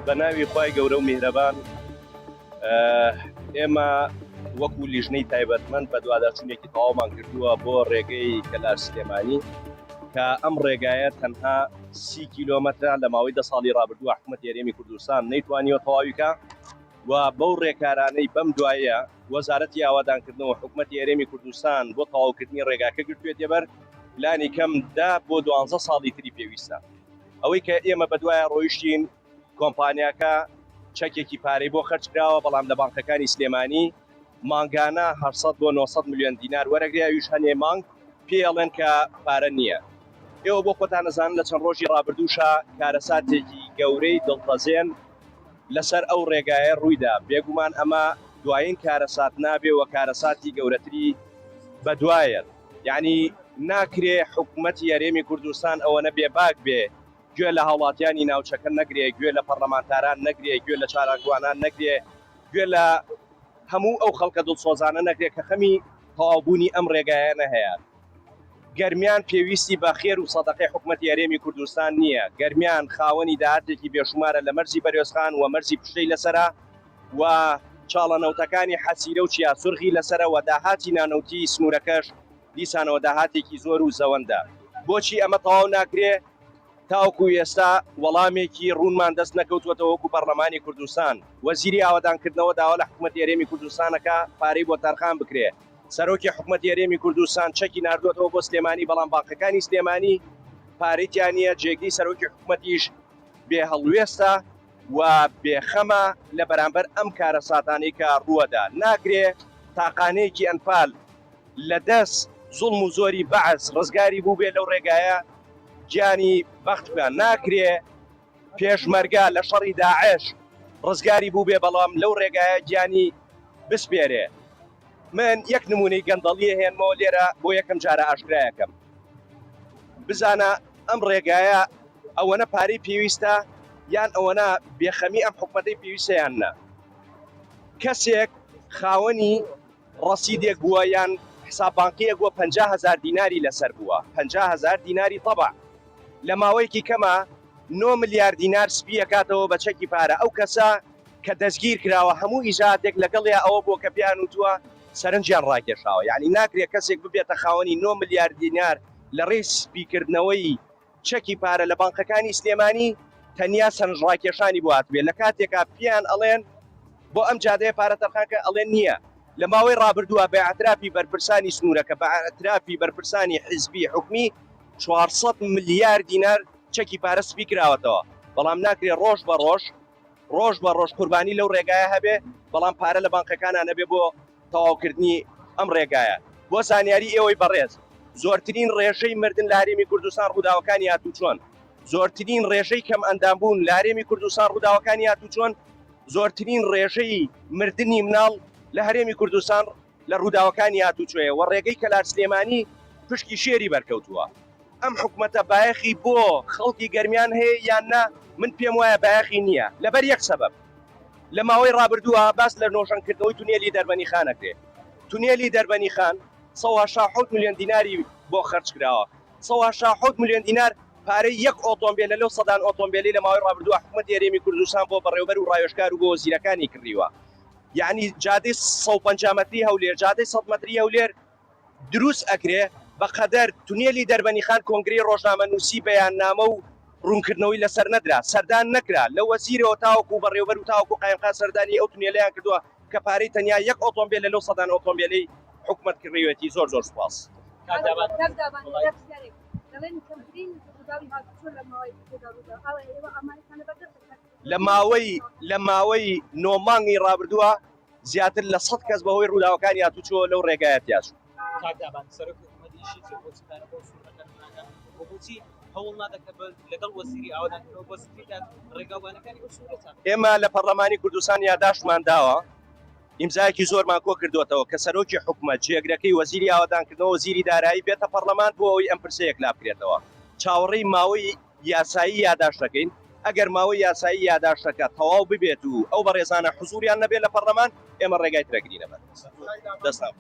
بە ناوی خوای گەورە و میهرەبان ئێمە وەکو لیژنەی تایبەتمەند بە دوواداچوونێکی تەواومان کردووە بۆ ڕێگەی کەلار سلێمانی کە ئەم ڕێگایە تەنها 30 کیلۆمەترە لە ماوەی 10 ساڵی ڕابردووە حکوومەتی هەرێمی کوردستان نەیتوانیوە تەواویکە و بەو ڕێکارانەی بەم دوایە وەزارەتی ئاوادانکردنەوە حکوومەتی هەرێمی کوردستان بۆ تەواوکردنی ڕێگاکە گرتوێتێ بەر پلانی کەم دا بۆ 12 ساڵی تری پێویستە ئەوەی کە ئێمە بەدوایە ڕۆیشتین کۆمپانیاکە چەکێکی پارەی بۆ خەرجکراوە بەڵام لە بانکەکانی سلێمانی مانگانە 800 بۆ 900 میلیۆن دینار وەرەگریاویش هەنێ مانگ پێڵێن کە پارە نییە. ئێوە بۆ خۆتان نەزانن لە چەند ڕۆژی ڕابردووشە کارەساتێکی گەورەی دڵتەزێن لەسەر ئەو ڕێگایە ڕوویدا بێگومان ئەمە دوایین کارەسات نابێ و کارەساتی گەورەتری بەدوایە یعنی ناکرێ حکوومەتی هەرێمی کوردستان ئەوەنە بێباک بێ گوێ لە هاوڵاتیانی ناوچەکە نەگرێ گوێ لە پەرلەمانتاران نەگرێ گوێ لە چالاکوانان نەگرێ گوێ لە هەموو ئەو خەڵکە دڵسۆزانە نەگرێ کە خەمی تەواوبوونی ئەم ڕێگایانە هەیە. گەرمیان پێویستی بە خێر و سەدەقەی حکوومەتی هەرێمی کوردستان نییە، گەرمیان خاوەنی داهاتێکی بێشمارە لە مەرزی بەرێوسخان و مەرزی پشتەی لەسرە و چاڵەنەوتەکانی حەسیرە و چیا سورغی لەسرە و داهاتی نانەوتی سنوورەکەش دیسانەوە داهاتێکی زۆر و زەوەندە. بۆچی ئەمە تەواو ناکرێ تاوکو ئێستا وەڵامێکی ڕوونمان دەست نەکەوتوەتەوە وەکو پەرلەمانی کوردستان وەزیری ئاوادانکردنەوە داوا لە حکوومەتی هەرێمی کوردستانەکە پارەی بۆ تارخان بکرێ. سەرۆکی حکوومەتی هەرێمی کوردستان چەکی ناردوێتەوە بۆ سلێمانی بەڵام باقەکانی سلێمانی پارەیان نییە. جێگەی سەرۆکی حکوومەتیش بێ هەڵوێستە و بێخەمە لە بەرامبەر ئەم کارە ساتانەی کە ڕووەدا. ناکرێ تاقانەیەکی ئەنفال لە دەست زوڵم و زۆری بەعز ڕزگاری بوو بێ لەو ڕێگایە گیانی بەخت بکەن. ناکرێ پێشمەرگە لە شەڕی داعش ڕزگاری بوو بێ بەڵام لەو ڕێگایە گیانی بسپێرێ. من یەک نمونەی گەندەڵیە هێنمەوە لێرە بۆ یەکەم جارە ئاشکرایەکەم بزانە ئەم ڕێگایە ئەوەنە پارەی پێویستە یان ئەوەنە بێخەمی ئەم حکوومەتەی پێویستە یان نە. کەسێک خاوەنی ڕەسیدێک بووە یان حساب بانکیەک بووە 50,000 دیناری لەسەر بووە 50,000 دیناری طبع لە ماوەیەکی کەمە 9 ملیار دینار سپی ئەکاتەوە بە چەکی پارە. ئەو کەسە کە دەستگیر کراوە هەموو ئیجادێک لەگەڵیا ئەوە بۆ کە پیان وتووە سەرنجیان ڕاکێشاوە. یعنی ناکرێت کەسێک ببێتە خاوەنی 9 ملیار دینار لە ڕێی سپیکردنەوەی چەکی پارە لە بانکەکانی سلێمانی تەنیا سەرنج ڕاکێشانی بۆ هاتبێت. لە کاتێکا پیان ئەڵێن بۆ ئەم جادەیە پارە تەرخانکە ئەڵێن نییە. لە ماوەی ڕابردووە بە ئەترافی بەرپرسانی سنوورەکە بە ئەترافی بەرپرسانی حیزبی حکومی 400 ملیار دینار چەکی پارە سپی کراوەتەوە. بەڵام ناکرێت ڕۆژ بە ڕۆژ قوربانی لەو ڕێگایە هەبێ بەڵام پارە لە بانکەکانە نەبێ بۆ تەواوکردنی ئەم ڕێگایە. بۆ زانیاری ئێوەی بەڕێز زۆرترین ڕێژەی مردن لە هەرێمی کوردستان ڕووداوەکانی هاتوچۆن، زۆرترین ڕێژەی کەم ئەندامبوون لە هەرێمی کوردستان ڕووداوەکانی هاتوچۆن، زۆرترین ڕێژەی مردنی مناڵ لە هەرێمی کوردستان لە ڕووداوەکانی هاتوچۆیە و ڕێگەی کەلار سلێمانی پشکی شێری بەرکەوتووە. ئەم حکوومەتە بایەخی بۆ خەڵکی گەرمیان هەیە یان نە؟ من پێم وایە بایەخی نییە لەبەر یەک سەبەب. لە ماوەی ڕابردووە باس لە نۆژەنکردنەوەی تونێلی دەربەنی خانەکرێ. تونێلی دەربەنی خان 167 میلیۆن دیناری بۆ خەرج کراوە. 167 میلیۆن دینار پارەی یەک ئۆتۆمبیل لەو سەدان ئۆتۆمبیلی لە ماوەی ڕابردووە حکوومەتی هەرێمی کوردستان بۆ بەڕێوەبەر و ڕایۆژکار و بۆ وەزیرەکانی کردیوە. یعنی جادەی 150 مەتری هەولێر جادەی 100 مەتری هەولێر دروست ئەکرێ بەقەدەر تونێلی دەربەنی خان کۆنگرەی ڕۆژنامەنووسی بەیاننامە و ڕوونکردنەوەی لەسەر نەدرا سەردان نەکرا لە وەزیرەوە تاوەکو بەڕێوەبەر و تاوەکو قایمقان سەردانی ئەو تونێلیان کردووە کە پارەی تەنیا یەک ئۆتۆمبیل لەو سەدان ئۆتۆمبیلی حکوومەت کردوێتی. زۆر سوپاس. لە ماوەی 9 مانگی ڕابردووە زیاتر لە 100 کەس بەهۆی ڕووداوەکانی هاتوچۆ لەو ڕێگایەتیاش. ئێمە لە پەرلەمانی کوردستان یاداشمان داوە ئیمزایەکی زۆرمان کۆ کردوێتەوە کە سەرۆکی حکوومەت جێگرەکەی وەزیری ئاوادانکردنەوە وەزیری دارایی بێتە پەرلەمان بۆ ئەوەی ئەم پرسەیەک لا بکرێتەوە. چاوەڕێی ماوەی یاسایی یاداش دەکەین. ئەگەر ماوەی یاسایی یاداشتەکە تەواو ببێت و ئەو بەڕێزانە حزوریان نەبێت لە پەرلەمان ئێمە ڕێگای ترەگرینەبێت. دەستان